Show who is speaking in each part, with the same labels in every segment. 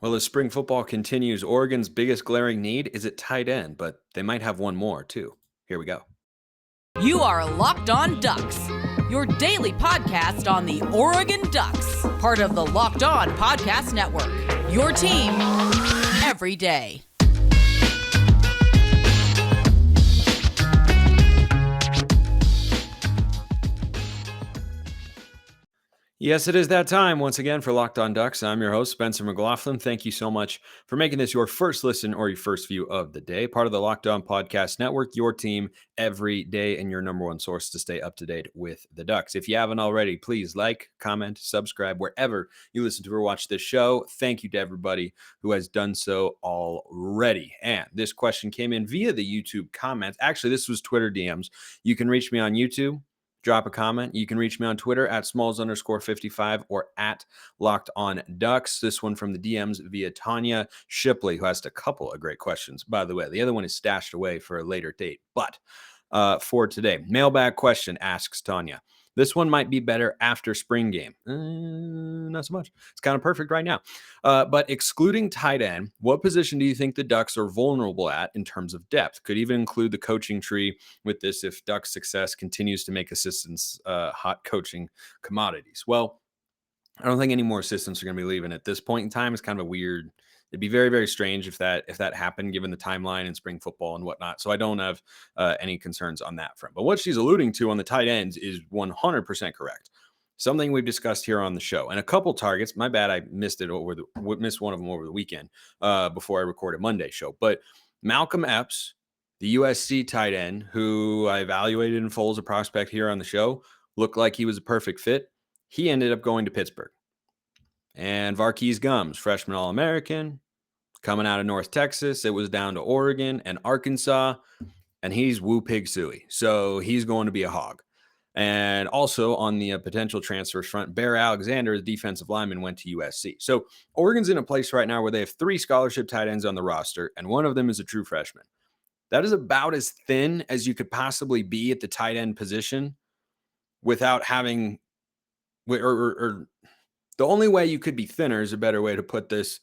Speaker 1: Well, as spring football continues, Oregon's biggest glaring need is at tight end, but they might have one more too. Here we go.
Speaker 2: You are Locked On Ducks, your daily podcast on the Oregon Ducks, part of the Locked On Podcast Network. Your team every day.
Speaker 1: Yes, it is that time once again for Locked On Ducks. I'm your host, Spencer McLaughlin. Thank you so much for making this your first listen or your first view of the day. Part of the Locked On Podcast Network, your team every day, and your number one source to stay up to date with the Ducks. If you haven't already, please like, comment, subscribe wherever you listen to or watch this show. Thank you to everybody who has done so already. And this question came in via the YouTube comments. Actually, this was Twitter DMs. You can reach me on YouTube. Drop a comment. You can reach me on Twitter at smalls_55 or at Locked On Ducks. This one from the DMs via Tanya Shipley, who asked a couple of great questions, by the way. The other one is stashed away for a later date. But for today, mailbag question asks Tanya. This one might be better after spring game. Not so much. It's kind of perfect right now. But excluding tight end, what position do you think the Ducks are vulnerable at in terms of depth? Could even include the coaching tree with this if Ducks success continues to make assistants hot coaching commodities. Well, I don't think any more assistants are going to be leaving at this point in time. It's kind of a weird. It'd be very, very strange if that happened, given the timeline and spring football and whatnot. So I don't have any concerns on that front. But what she's alluding to on the tight ends is 100% correct. Something we've discussed here on the show, and a couple targets. My bad, I missed one of them over the weekend before I recorded Monday's show. But Malcolm Epps, the USC tight end, who I evaluated in full as a prospect here on the show, looked like he was a perfect fit. He ended up going to Pittsburgh. And Varkey's Gums, freshman All-American, coming out of North Texas. It was down to Oregon and Arkansas, and he's woo pig suey. So he's going to be a hog. And also on the potential transfers front, Bear Alexander, the defensive lineman, went to USC. So Oregon's in a place right now where they have 3 scholarship tight ends on the roster, and one of them is a true freshman. That is about as thin as you could possibly be at the tight end position without having or the only way you could be thinner is a better way to put this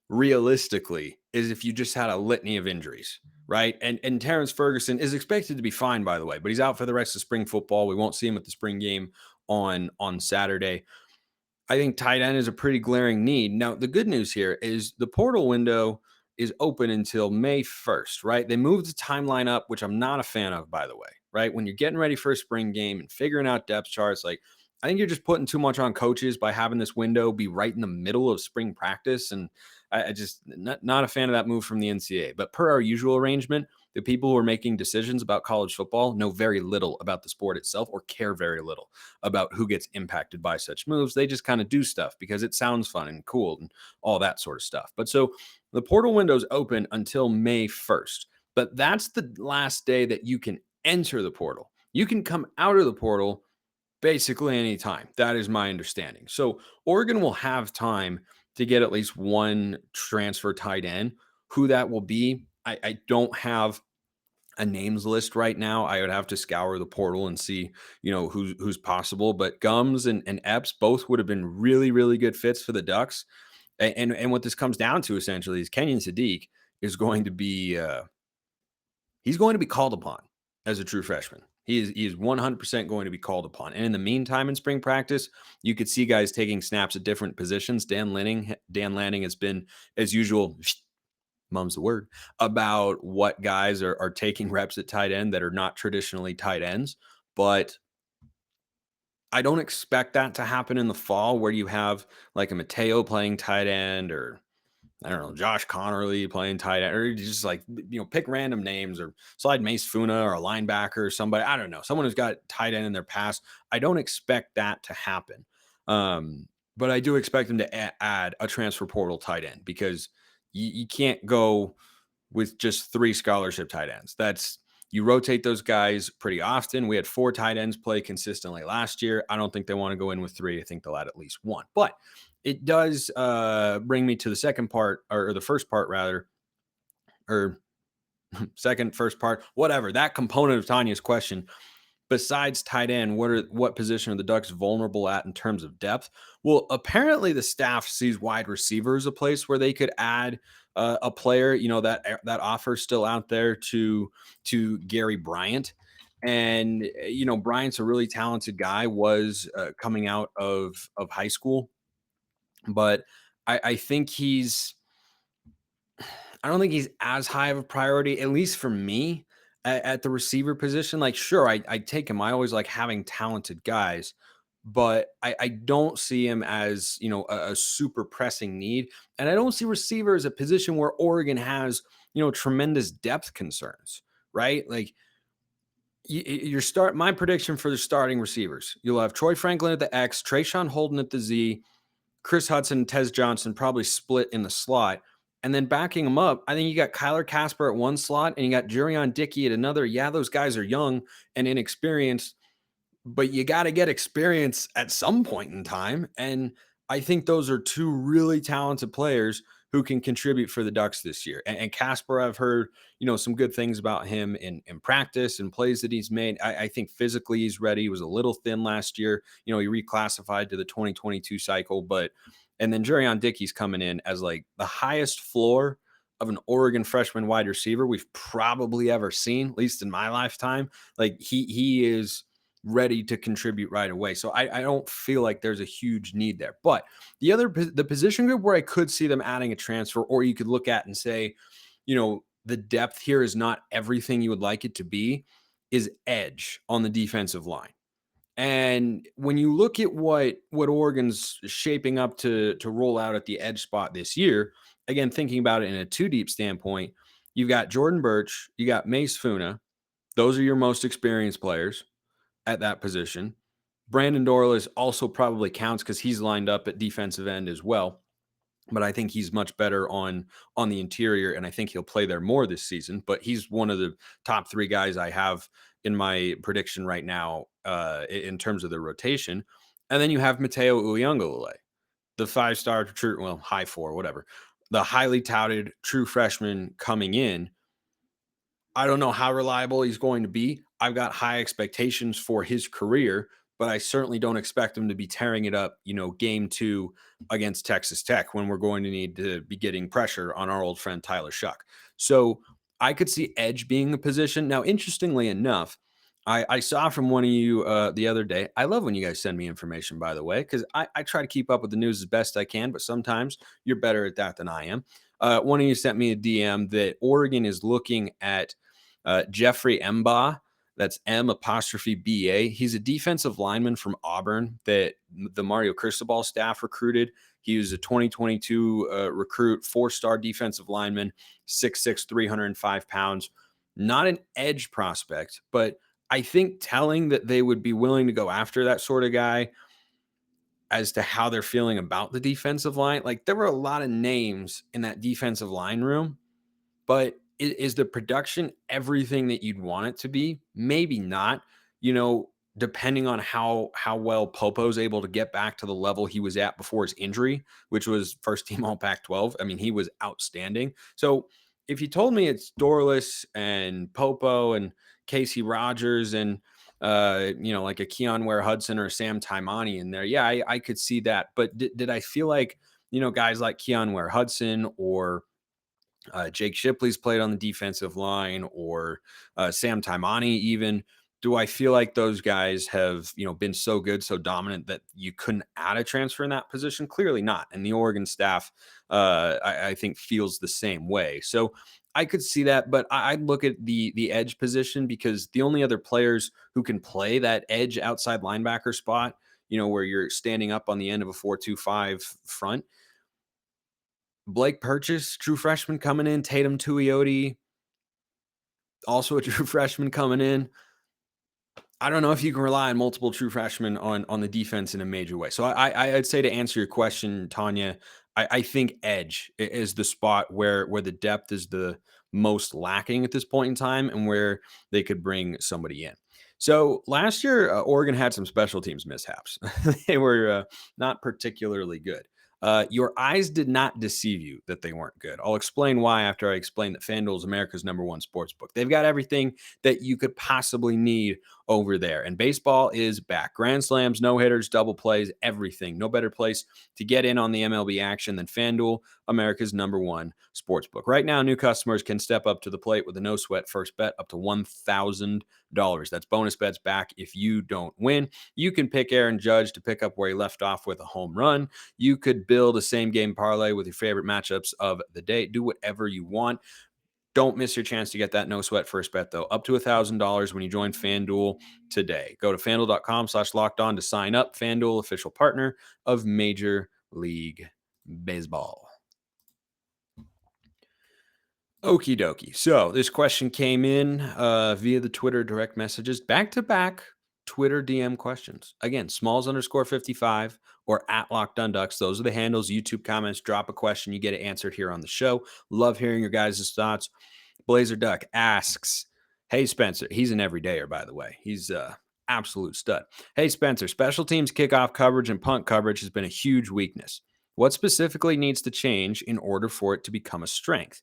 Speaker 1: realistically is if you just had a litany of injuries, right? And Terrance Ferguson is expected to be fine, by the way, but he's out for the rest of spring football. We won't see him at the spring game on Saturday. I think tight end is a pretty glaring need. Now, the good news here is the portal window is open until May 1st, right? They moved the timeline up, which I'm not a fan of, by the way, right? When you're getting ready for a spring game and figuring out depth charts, like I think you're just putting too much on coaches by having this window be right in the middle of spring practice. And I just not a fan of that move from the NCAA. But per our usual arrangement, the people who are making decisions about college football know very little about the sport itself or care very little about who gets impacted by such moves. They just kind of do stuff because it sounds fun and cool and all that sort of stuff. But so the portal window is open until May 1st. But that's the last day that you can enter the portal. You can come out of the portal basically anytime. That is my understanding. So Oregon will have time to get at least one transfer tight end. Who that will be, I don't have a names list right now. I would have to scour the portal and see, who's possible. But Gums and Epps both would have been really, really good fits for the Ducks. And what this comes down to essentially is Kenyon Sadiq is going to be he's going to be called upon as a true freshman. He is 100% going to be called upon. And in the meantime, in spring practice, you could see guys taking snaps at different positions. Dan Lanning has been, as usual, mum's the word, about what guys are taking reps at tight end that are not traditionally tight ends. But I don't expect that to happen in the fall where you have like a Mateo playing tight end or I don't know, Josh Connerly playing tight end, or just like, pick random names or slide Mace Funa or a linebacker or somebody. I don't know. Someone who's got tight end in their past. I don't expect that to happen. But I do expect them to add a transfer portal tight end because you can't go with just 3 scholarship tight ends. You rotate those guys pretty often. We had 4 tight ends play consistently last year. I don't think they want to go in with 3. I think they'll add at least 1. But it does bring me to the second part, or the first part rather, or second, first part, whatever, that component of Tanya's question. besides tight end, what position are the Ducks vulnerable at in terms of depth? Well, apparently the staff sees wide receiver as a place where they could add a player. That offer still out there to Gary Bryant, and Bryant's a really talented guy. Was coming out of high school, but I think I don't think he's as high of a priority, at least for me, at the receiver position. Like, sure, I take him. I always like having talented guys, but I don't see him as a super pressing need, and I don't see receiver as a position where Oregon has tremendous depth concerns, right? Like my prediction for the starting receivers, you'll have Troy Franklin at the X, Trayshawn Holden at the Z, Chris Hudson and Tez Johnson probably split in the slot. And then backing them up, I think you got Kyler Casper at one slot and you got Jurion Dickey at another. Yeah, those guys are young and inexperienced, but you got to get experience at some point in time. And I think those are two really talented players who can contribute for the Ducks this year. And Casper, I've heard, some good things about him in practice and plays that he's made. I think physically he's ready. He was a little thin last year. He reclassified to the 2022 cycle, and then Jurion Dickey's coming in as like the highest floor of an Oregon freshman wide receiver we've probably ever seen, at least in my lifetime. Like he is ready to contribute right away. So I don't feel like there's a huge need there. But the position group where I could see them adding a transfer, or you could look at and say, the depth here is not everything you would like it to be, is edge on the defensive line. And when you look at what Oregon's shaping up to roll out at the edge spot this year, again, thinking about it in a two deep standpoint, you've got Jordan Birch, you got Mace Funa. Those are your most experienced players at that position. Brandon Dorlus also probably counts because he's lined up at defensive end as well. But I think he's much better on the interior, and I think he'll play there more this season. But he's one of the top three guys I have in my prediction right now in terms of the rotation. And then you have Mateo Uyunglele, the five-star true, well, high four, whatever, the highly touted true freshman coming in. I don't know how reliable he's going to be. I've got high expectations for his career, but I certainly don't expect him to be tearing it up, game 2 against Texas Tech when we're going to need to be getting pressure on our old friend Tyler Shuck. So I could see edge being a position. Now, interestingly enough, I saw from one of you the other day. I love when you guys send me information, by the way, because I try to keep up with the news as best I can, but sometimes you're better at that than I am. One of you sent me a DM that Oregon is looking at Jeffrey Mba. That's M''BA. He's a defensive lineman from Auburn that the Mario Cristobal staff recruited. He was a 2022 recruit, 4-star defensive lineman, 6'6", 305 pounds. Not an edge prospect, but I think telling that they would be willing to go after that sort of guy as to how they're feeling about the defensive line. Like, there were a lot of names in that defensive line room, but is the production everything that you'd want it to be? Maybe not. Depending on how well Popo's able to get back to the level he was at before his injury, which was first team All Pac-12. I mean, he was outstanding. So if you told me it's Dorlus and Popo and Casey Rogers and like a Keon Ware Hudson or Sam Taimani in there, yeah, I could see that. But did I feel like guys like Keon Ware Hudson or Jake Shipley's played on the defensive line, or Sam Taimani even? Do I feel like those guys have, been so good, so dominant that you couldn't add a transfer in that position? Clearly not. And the Oregon staff, I think, feels the same way. So I could see that, but I'd look at the edge position, because the only other players who can play that edge outside linebacker spot, where you're standing up on the end of a 4-2-5 front, Blake Purchase, true freshman coming in. Tatum Tuioti, also a true freshman coming in. I don't know if you can rely on multiple true freshmen on the defense in a major way. So I'd say, to answer your question, Tanya, I think edge is the spot where the depth is the most lacking at this point in time, and where they could bring somebody in. So last year, Oregon had some special teams mishaps. They were not particularly good. Your eyes did not deceive you that they weren't good. I'll explain why after I explain that FanDuel is America's #1 sports book. They've got everything that you could possibly need over there. And baseball is back. Grand slams, no hitters, double plays, everything. No better place to get in on the MLB action than FanDuel, America's #1 sportsbook. Right now, new customers can step up to the plate with a no sweat first bet up to $1,000. That's bonus bets back if you don't win. You can pick Aaron Judge to pick up where he left off with a home run. You could build a same game parlay with your favorite matchups of the day. Do whatever you want. Don't miss your chance to get that no sweat first bet, though. Up to $1,000 when you join FanDuel today. Go to fanduel.com/locked on to sign up. FanDuel, official partner of Major League Baseball. Okie dokie. So this question came in via the Twitter direct messages, back-to-back Twitter DM questions. Again, smalls_55 or at Locked On Ducks. Those are the handles. YouTube comments, drop a question. You get it answered here on the show. Love hearing your guys' thoughts. Blazer Duck asks, hey, Spencer. He's an everydayer, by the way. He's absolute stud. Hey, Spencer, special teams kickoff coverage and punt coverage has been a huge weakness. What specifically needs to change in order for it to become a strength?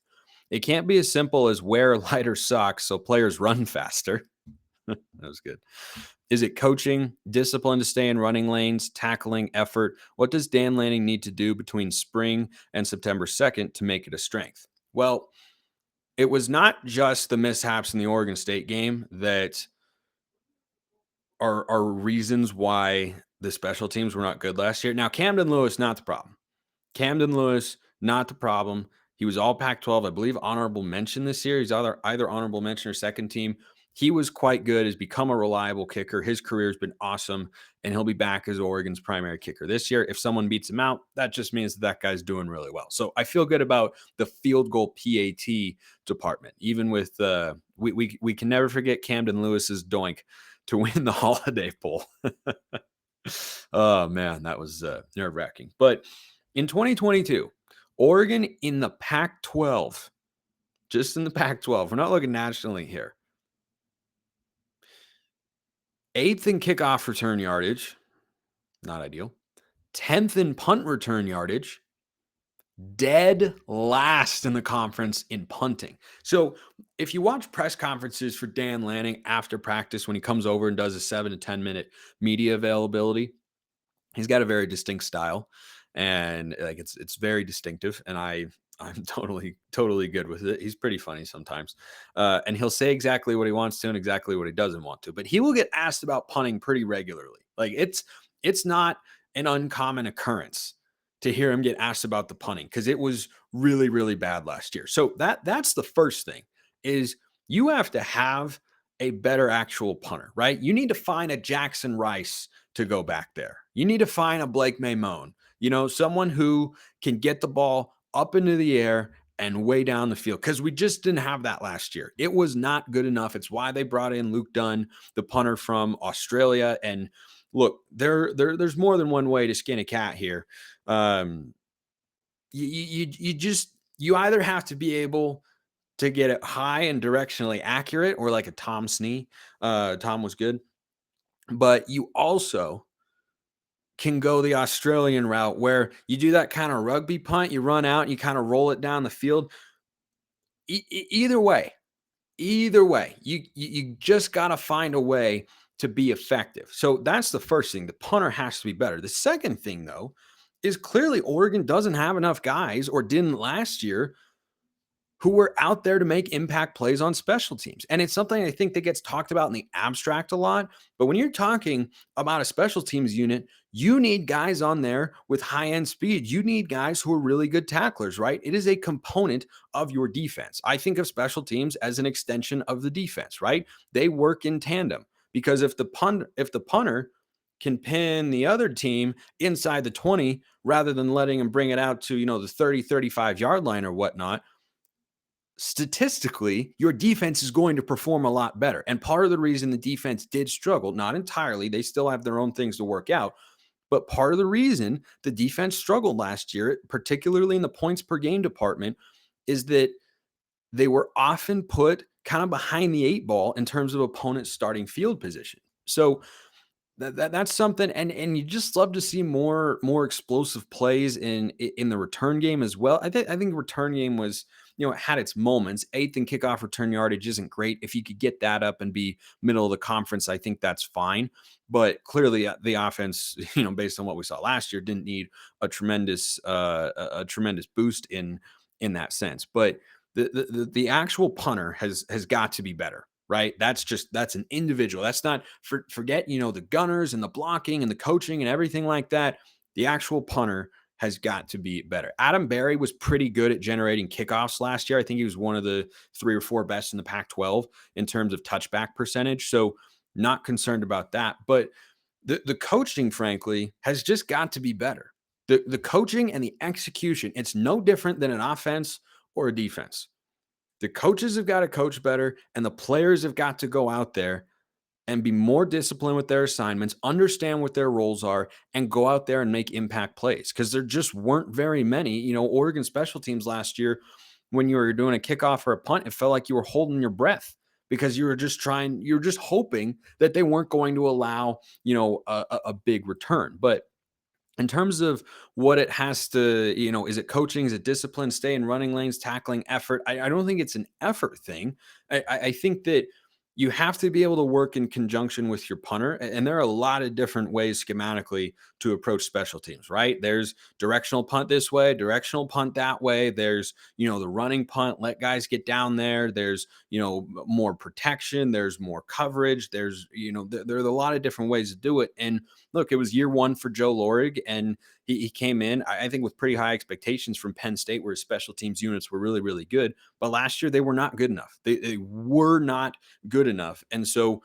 Speaker 1: It can't be as simple as wear lighter socks so players run faster. That was good. Is it coaching, discipline to stay in running lanes, tackling, effort? What does Dan Lanning need to do between spring and September 2nd to make it a strength? Well, it was not just the mishaps in the Oregon State game that are reasons why the special teams were not good last year. Now, Camden Lewis, not the problem. Camden Lewis, not the problem. He was all Pac-12, I believe, honorable mention this year. He's either honorable mention or second team. He was quite good, has become a reliable kicker. His career has been awesome, and he'll be back as Oregon's primary kicker this year. If someone beats him out, that just means that guy's doing really well. So I feel good about the field goal PAT department, even with we can never forget Camden Lewis's doink to win the Holiday Bowl. Oh, man, that was nerve-wracking. But in 2022, Oregon in the Pac-12, just in the Pac-12, we're not looking nationally here. 8th in kickoff return yardage, not ideal. 10th in punt return yardage, dead last in the conference in punting. So if you watch press conferences for Dan Lanning after practice when he comes over and does a 7 to 10 minute media availability, he's got a very distinct style. And like it's very distinctive, and I'm totally good with it. He's pretty funny sometimes, and he'll say exactly what he wants to and exactly what he doesn't want to. But he will get asked about punting pretty regularly. Like it's not an uncommon occurrence to hear him get asked about the punting because it was really, really bad last year. So that's the first thing is you have to have a better actual punter, right? You need to find a Jackson Rice to go back there. You need to find a Blake Maimone. Someone who can get the ball up into the air and way down the field because we just didn't have that last year. It was not good enough. It's why they brought in Luke Dunn, the punter from Australia. And look, there's more than one way to skin a cat here. You either have to be able to get it high and directionally accurate or like a Tom Snee. Tom was good. But you also can go the Australian route where you do that kind of rugby punt, you run out, and you kind of roll it down the field. Either way, you just got to find a way to be effective. So that's the first thing. The punter has to be better. The second thing, though, is clearly Oregon doesn't have enough guys or didn't last year who were out there to make impact plays on special teams. And it's something I think that gets talked about in the abstract a lot. But when you're talking about a special teams unit, you need guys on there with high-end speed. You need guys who are really good tacklers, right? It is a component of your defense. I think of special teams as an extension of the defense, right? They work in tandem because if the punter can pin the other team inside the 20 rather than letting him bring it out to, the 30, 35-yard line or whatnot, statistically, your defense is going to perform a lot better. And part of the reason the defense did struggle, not entirely, they still have their own things to work out, but part of the reason the defense struggled last year, particularly in the points per game department, is that they were often put kind of behind the 8 ball in terms of opponent's starting field position. So That's something, and you just love to see more explosive plays in the return game as well. I think return game was, it had its moments. Eighth and kickoff return yardage isn't great. If you could get that up and be middle of the conference, I think that's fine. But clearly, the offense, based on what we saw last year, didn't need a tremendous boost in that sense. But the actual punter has got to be better, right? That's an individual. That's not forget, the gunners and the blocking and the coaching and everything like that. The actual punter has got to be better. Adam Berry was pretty good at generating kickoffs last year. I think he was one of the 3 or 4 best in the Pac-12 in terms of touchback percentage. So not concerned about that. But the coaching, frankly, has just got to be better. The coaching and the execution, it's no different than an offense or a defense. The coaches have got to coach better, and the players have got to go out there and be more disciplined with their assignments, understand what their roles are, and go out there and make impact plays. Because there just weren't very many. Oregon special teams last year, when you were doing a kickoff or a punt, it felt like you were holding your breath because you were just hoping that they weren't going to allow, a big return. But in terms of what it has to, is it coaching? Is it discipline? Stay in running lanes, tackling, effort? I don't think it's an effort thing. I think that you have to be able to work in conjunction with your punter. And there are a lot of different ways schematically to approach special teams, right? There's directional punt this way, directional punt that way. There's, the running punt, let guys get down there. There's, more protection. There's more coverage. There's, there are a lot of different ways to do it. And look, it was year one for Joe Lorig, and he came in, I think, with pretty high expectations from Penn State, where his special teams units were really, really good. But last year, they were not good enough. They were not good enough. And so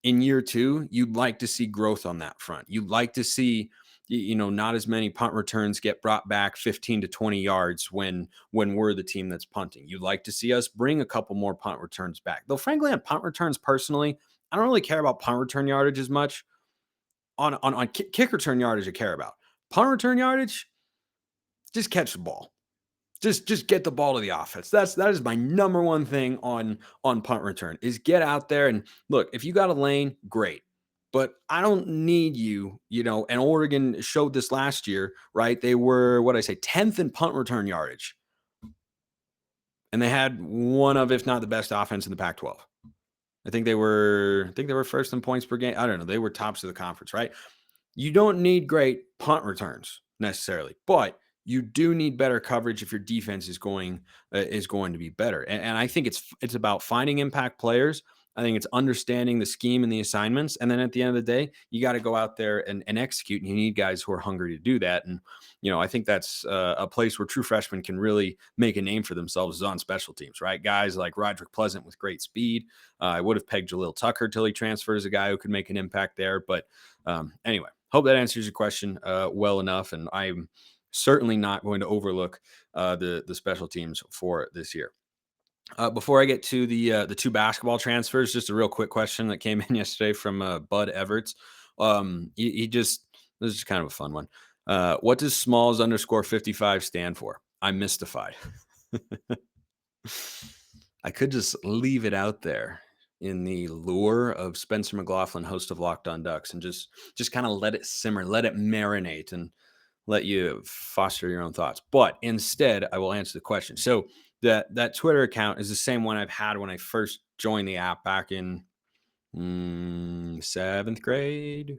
Speaker 1: in year two, you'd like to see growth on that front. You'd like to see, not as many punt returns get brought back 15 to 20 yards when we're the team that's punting. You'd like to see us bring a couple more punt returns back. Though, frankly, on punt returns, personally, I don't really care about punt return yardage as much. On kick return yardage, I care about. Punt return yardage, just catch the ball. Just get the ball to the offense. That is my number one thing on punt return, is get out there and look. If you got a lane, great. But I don't need you, and Oregon showed this last year, right? They were, 10th in punt return yardage. And they had one of, if not the best offense in the Pac-12. I think they were first in points per game. I don't know. They were tops of the conference, right? You don't need great punt returns necessarily, but you do need better coverage if your defense is going to be better. And I think it's about finding impact players. I think it's understanding the scheme and the assignments. And then at the end of the day, you got to go out there and execute. And you need guys who are hungry to do that. And, I think that's a place where true freshmen can really make a name for themselves, is on special teams, right? Guys like Roderick Pleasant with great speed. I would have pegged Jaleel Tucker till he transfers, a guy who could make an impact there. But anyway, hope that answers your question well enough. And I'm certainly not going to overlook the special teams for this year. Before I get to the 2 basketball transfers, just a real quick question that came in yesterday from Bud Everts. This is kind of a fun one. What does Smalls _55 stand for? I'm mystified. I could just leave it out there in the lure of Spencer McLaughlin, host of Locked On Ducks, and just kind of let it simmer, let it marinate, and let you foster your own thoughts. But instead, I will answer the question. So that Twitter account is the same one I've had when I first joined the app back in 7th grade.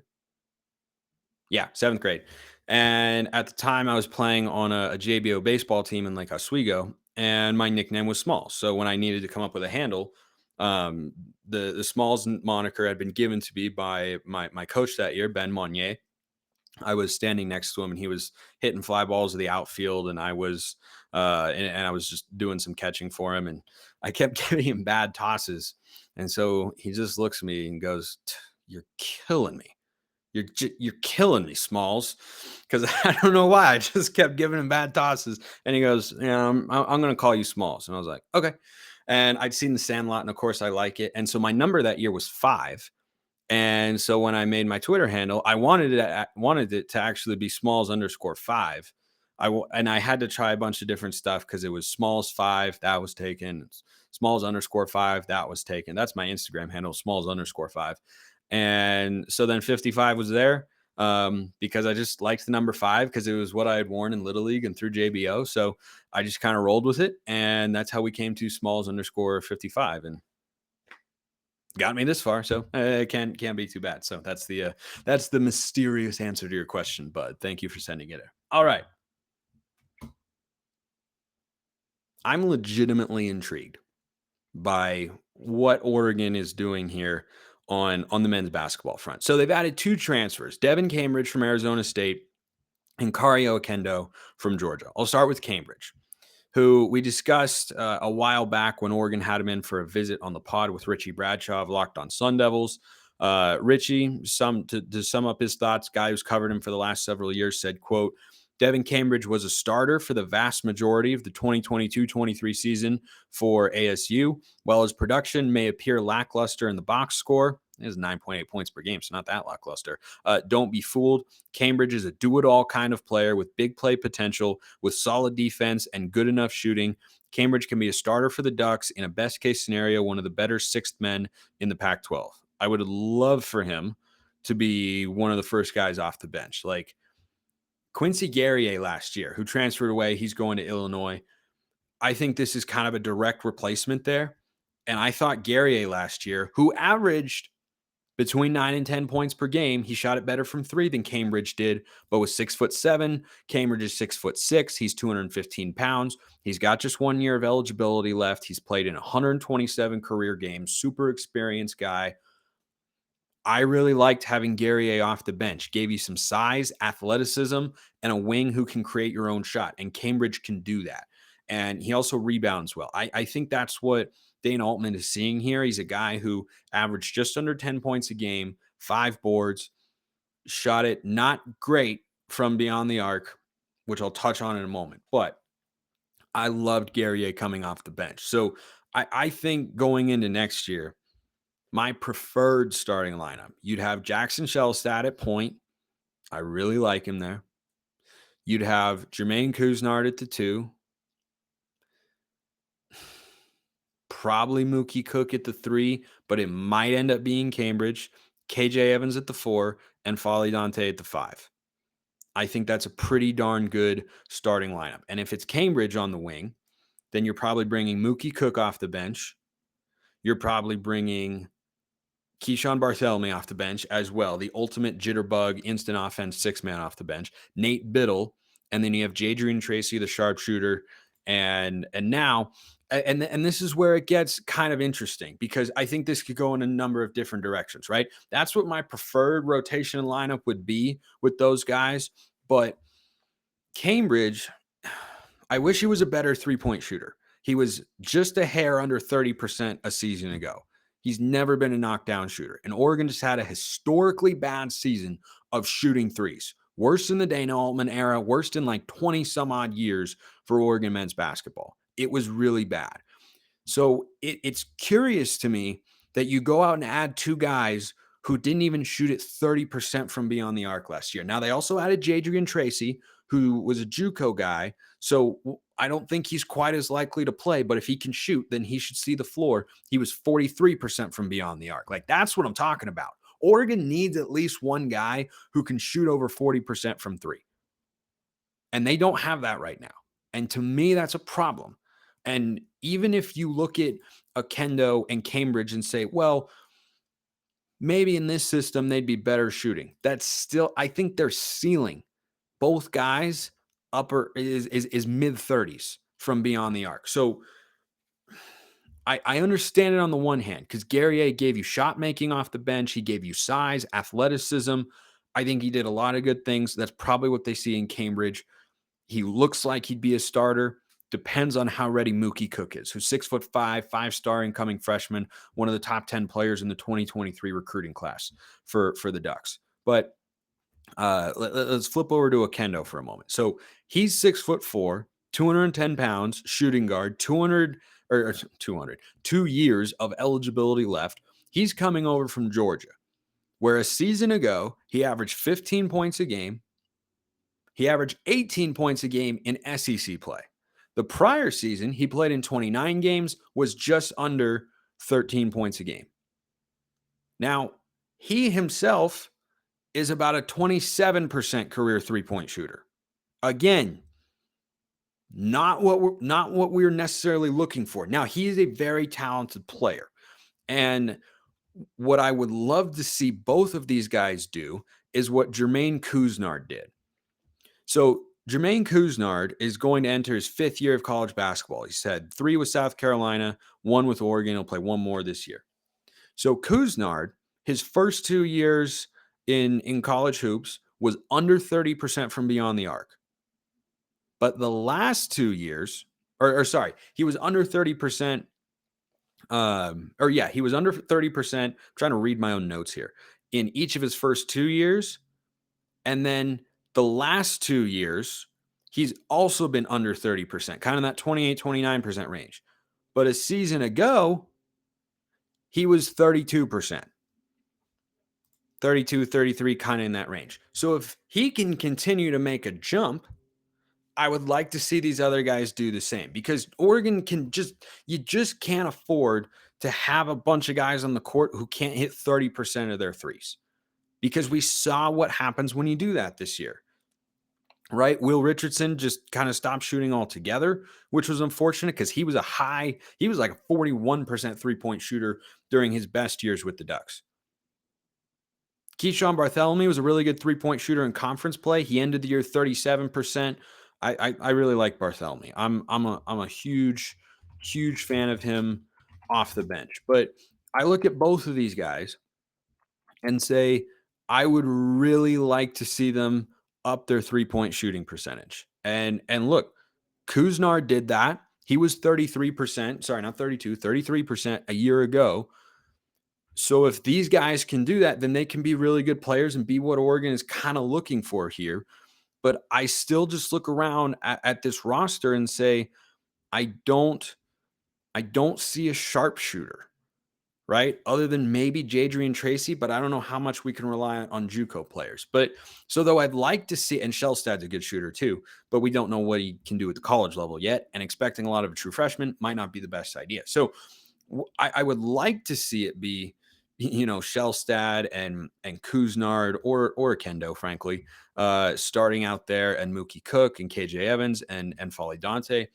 Speaker 1: Yeah, 7th grade. And at the time, I was playing on a JBO baseball team in Lake Oswego, and my nickname was Smalls. So when I needed to come up with a handle, the Smalls moniker had been given to me by my coach that year, Ben Monnier. I was standing next to him, and he was hitting fly balls to the outfield, and I was and I was just doing some catching for him, and I kept giving him bad tosses. And so he just looks at me and goes, "You're killing me. You're killing me, Smalls," because I don't know why. I just kept giving him bad tosses. And he goes, I'm going to call you Smalls. And I was like, okay. And I'd seen The Sandlot, and of course I like it. And so my number that year was 5. And so when I made my Twitter handle, I wanted it to actually be Smalls _5. And I had to try a bunch of different stuff, because it was Smalls 5, that was taken. Smalls _5, that was taken. That's my Instagram handle, Smalls _5. And so then 55 was there because I just liked the number 5 because it was what I had worn in Little League and through JBO. So I just kind of rolled with it. And that's how we came to Smalls underscore 55 and got me this far. So it can't be too bad. So that's the mysterious answer to your question, Bud. Thank you for sending it in. All right. I'm legitimately intrigued by what Oregon is doing here on the men's basketball front. So they've added 2 transfers, Devan Cambridge from Arizona State and Kario Oquendo from Georgia. I'll start with Cambridge, who we discussed a while back when Oregon had him in for a visit on the pod with Richie Bradshaw of Locked on Sun Devils. Richie, to sum up his thoughts, guy who's covered him for the last several years, said, quote, Devan Cambridge was a starter for the vast majority of the 2022-23 season for ASU. While his production may appear lackluster in the box score, it is 9.8 points per game, so not that lackluster. Don't be fooled. Cambridge is a do-it-all kind of player with big play potential, with solid defense and good enough shooting. Cambridge can be a starter for the Ducks in a best-case scenario, one of the better sixth men in the Pac-12. I would love for him to be one of the first guys off the bench. Like Quincy Guerrier last year, who transferred away, he's going to Illinois. I think this is kind of a direct replacement there. And I thought Guerrier last year, who averaged between 9 and 10 points per game, he shot it better from 3 than Cambridge did, but was 6'7". Cambridge is 6'6". He's 215 pounds. He's got just 1 year of eligibility left. He's played in 127 career games. Super experienced guy. I really liked having Guerrier off the bench. Gave you some size, athleticism, and a wing who can create your own shot. And Cambridge can do that. And he also rebounds well. I think that's what Dana Altman is seeing here. He's a guy who averaged just under 10 points a game, 5 boards, shot it not great from beyond the arc, which I'll touch on in a moment. But I loved Guerrier coming off the bench. So I think going into next year, my preferred starting lineup, you'd have Jackson Shellstat at point. I really like him there. You'd have Jermaine Couisnard at the 2. Probably Mookie Cook at the 3, but it might end up being Cambridge, KJ Evans at the 4, and Folly Dante at the 5. I think that's a pretty darn good starting lineup. And if it's Cambridge on the wing, then you're probably bringing Mookie Cook off the bench. You're probably bringing Keyshawn Bartholomew off the bench as well, the ultimate jitterbug instant offense 6-man off the bench. Nate Biddle, and then you have Jadrian Tracy, the sharpshooter, and now this is where it gets kind of interesting because I think this could go in a number of different directions, right? That's what my preferred rotation lineup would be with those guys, but Cambridge, I wish he was a better three-point shooter. He was just a hair under 30% a season ago. He's never been a knockdown shooter. And Oregon just had a historically bad season of shooting threes. Worst in the Dana Altman era, worst in like 20 some odd years for Oregon men's basketball. It was really bad. So it's curious to me that you go out and add 2 guys who didn't even shoot it 30% from beyond the arc last year. Now, they also added Jadrian Tracy, who was a JUCO guy. So I don't think he's quite as likely to play, but if he can shoot, then he should see the floor. He was 43% from beyond the arc. Like, that's what I'm talking about. Oregon needs at least one guy who can shoot over 40% from 3. And they don't have that right now. And to me, that's a problem. And even if you look at Oquendo and Cambridge and say, well, maybe in this system they'd be better shooting. That's still, I think their ceiling, both guys, upper is mid 30s from beyond the arc. So I understand it on the one hand because Guerrier gave you shot making off the bench. He gave you size, athleticism. I think he did a lot of good things. That's probably what they see in Cambridge. He looks like he'd be a starter. Depends on how ready Mookie Cook is, who's 6'5", 5-star incoming freshman, one of the top 10 players in the 2023 recruiting class for the Ducks. But let's flip over to Oquendo for a moment. So he's 6'4", 210 pounds, shooting guard, 2 years of eligibility left. He's coming over from Georgia, where a season ago he averaged 15 points a game. He averaged 18 points a game in SEC play. The prior season, he played in 29 games, was just under 13 points a game. Now, He himself is about a 27% career three-point shooter. Again, not what we're necessarily looking for. Now, he is a very talented player. And what I would love to see both of these guys do is what Jermaine Couisnard did. So Jermaine Couisnard is going to enter his 5th year of college basketball. He said 3 with South Carolina, 1 with Oregon. He'll play 1 more this year. So Couisnard, his first 2 years in college hoops was under 30% from beyond the arc. But the last 2 years, sorry, he was under 30%. He was under 30%. I'm trying to read my own notes here. In each of his first 2 years. And then the last 2 years, he's also been under 30%, kind of that 28-29% range. But a season ago, he was 32%. 32, 33, kind of in that range. So if he can continue to make a jump, I would like to see these other guys do the same, because Oregon you just can't afford to have a bunch of guys on the court who can't hit 30% of their threes, because we saw what happens when you do that this year, right? Will Richardson just kind of stopped shooting altogether, which was unfortunate because he was like a 41% three-point shooter during his best years with the Ducks. Keyshawn Bartholomew was a really good three-point shooter in conference play. He ended the year 37%. I really like Bartholomew. I'm a huge fan of him off the bench. But I look at both of these guys and say I would really like to see them up their three-point shooting percentage. And look, Couisnard did that. He was 33%, sorry, not 32, 33% a year ago. So if these guys can do that, then they can be really good players and be what Oregon is kind of looking for here. But I still just look around at this roster and say, I don't see a sharpshooter, right? Other than maybe Jadrian Tracy, but I don't know how much we can rely on JUCO players. But so though I'd like to see, and Shellstad's a good shooter too, but we don't know what he can do at the college level yet. And expecting a lot of a true freshman might not be the best idea. So I would like to see it be, Shellstad and Couisnard or Oquendo, frankly, starting out there, and Mookie Cook and KJ Evans and Folly Dante.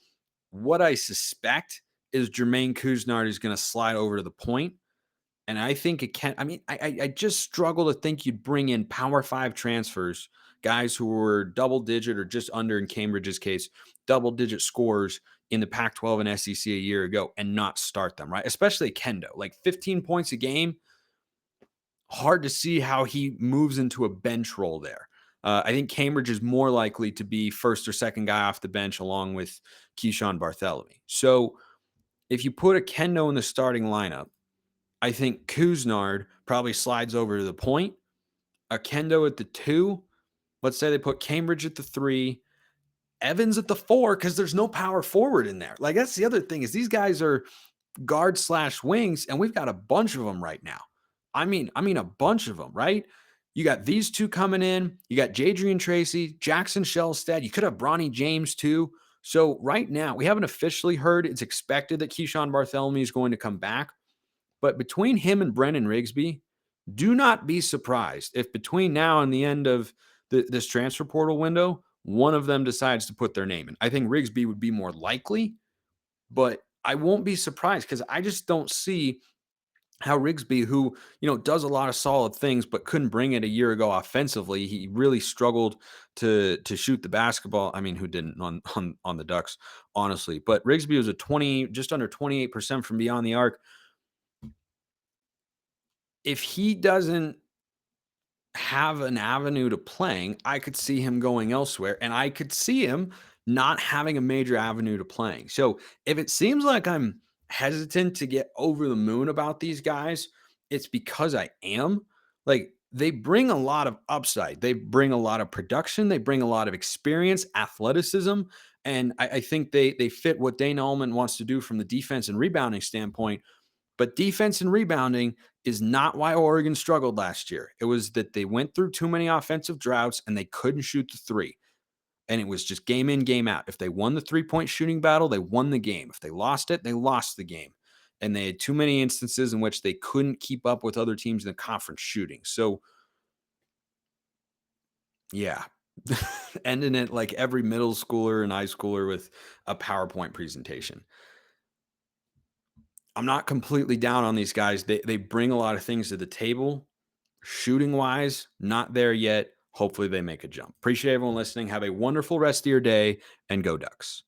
Speaker 1: What I suspect is Jermaine Couisnard is going to slide over to the point. And I think it can. I mean, I just struggle to think you'd bring in Power 5 transfers, guys who were double digit or just under, in Cambridge's case, double digit scores in the Pac-12 and SEC a year ago, and not start them, right? Especially Kendo, like 15 points a game. Hard to see how he moves into a bench role there. I think Cambridge is more likely to be first or second guy off the bench along with Keyshawn Bartholomew. So if you put a Kendo in the starting lineup, I think Couisnard probably slides over to the point, Oquendo at the 2. Let's say they put Cambridge at the 3, Evans at the 4, because there's no power forward in there. Like, that's the other thing, is these guys are guard/wings, and we've got a bunch of them right now. I mean a bunch of them, right? You got these two coming in. You got Jadrian Tracy, Jackson Shellstad. You could have Bronny James too. So right now, we haven't officially heard. It's expected that Keyshawn Bartholomew is going to come back. But between him and Brennan Rigsby, do not be surprised if between now and the end of this transfer portal window, one of them decides to put their name in. I think Rigsby would be more likely, but I won't be surprised, because I just don't see how Rigsby, who, does a lot of solid things, but couldn't bring it a year ago offensively. He really struggled to shoot the basketball. I mean, who didn't on the Ducks, honestly? But Rigsby was just under 28% from beyond the arc. If he doesn't have an avenue to playing, I could see him going elsewhere, and I could see him not having a major avenue to playing. So if it seems like I'm hesitant to get over the moon about these guys, it's because I am. Like, they bring a lot of upside. They bring a lot of production. They bring a lot of experience, athleticism. And I think they fit what Dana Altman wants to do from the defense and rebounding standpoint. But defense and rebounding is not why Oregon struggled last year. It was that they went through too many offensive droughts and they couldn't shoot the three. And it was just game in, game out. If they won the three-point shooting battle, they won the game. If they lost it, they lost the game. and they had too many instances in which they couldn't keep up with other teams in the conference shooting. So, yeah, ending it like every middle schooler and high schooler with a PowerPoint presentation. I'm not completely down on these guys. They bring a lot of things to the table. Shooting wise, not there yet. Hopefully they make a jump. Appreciate everyone listening. Have a wonderful rest of your day and go Ducks.